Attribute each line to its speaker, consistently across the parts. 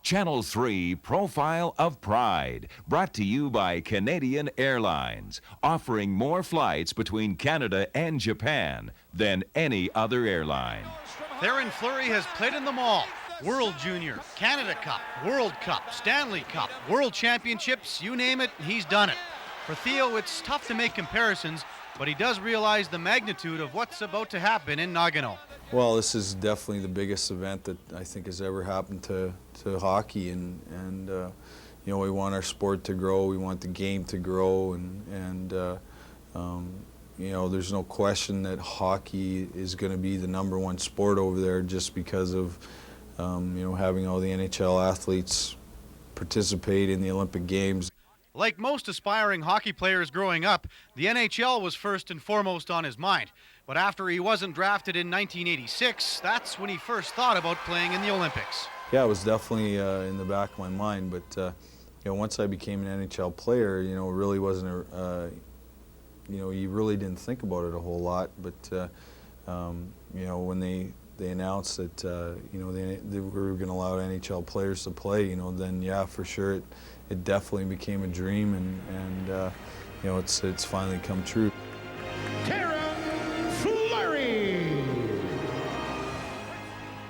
Speaker 1: Channel 3 Profile of Pride, brought to you by Canadian Airlines, offering more flights between Canada and Japan than any other airline.
Speaker 2: Theoren Fleury has played in them all. World Junior, Canada Cup, World Cup, Stanley Cup, World Championships, you name it, he's done it. For Theo, it's tough to make comparisons, but he does realize the magnitude of what's about to happen in Nagano.
Speaker 3: Well, this is definitely the biggest event that I think has ever happened to hockey, and you know, we want our sport to grow, we want the game to grow, and you know, there's no question that hockey is going to be the #1 sport over there just because of you know, having all the NHL athletes participate in the Olympic Games.
Speaker 2: Like most aspiring hockey players growing up, the NHL was first and foremost on his mind. But after he wasn't drafted in 1986, that's when he first thought about playing in the Olympics.
Speaker 3: Yeah, it was definitely in the back of my mind, but you know, once I became an NHL player, you know, it really wasn't you know, you really didn't think about it a whole lot. But you know, when they announced that you know, they were going to allow NHL players to play, you know, then yeah, for sure it definitely became a dream, and you know, it's finally come true.
Speaker 2: Fleury.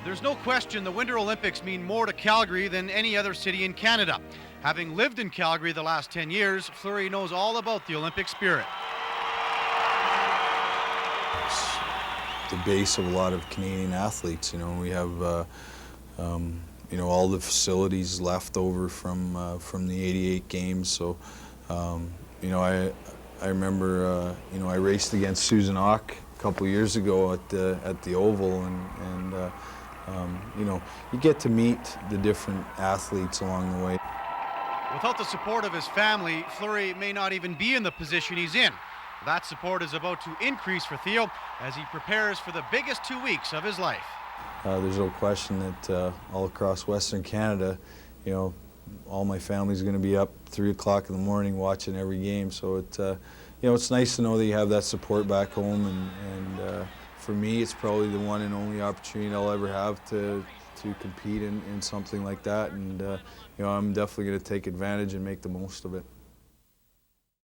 Speaker 2: There's no question the Winter Olympics mean more to Calgary than any other city in Canada. Having lived in Calgary the last 10 years, Fleury knows all about the Olympic spirit.
Speaker 3: It's the base of a lot of Canadian athletes. You know, we have you know, all the facilities left over from the '88 games. So you know, I remember you know, I raced against Susan Ock a couple years ago at the Oval, and you know, you get to meet the different athletes along the way.
Speaker 2: Without the support of his family, Fleury may not even be in the position he's in. That support is about to increase for Theo as he prepares for the biggest 2 weeks of his life.
Speaker 3: There's no question that all across Western Canada, you know, all my family's going to be up 3 o'clock in the morning watching every game. So it, you know, it's nice to know that you have that support back home, and for me, it's probably the one and only opportunity I'll ever have to compete in something like that, and you know, I'm definitely going to take advantage and make the most of it.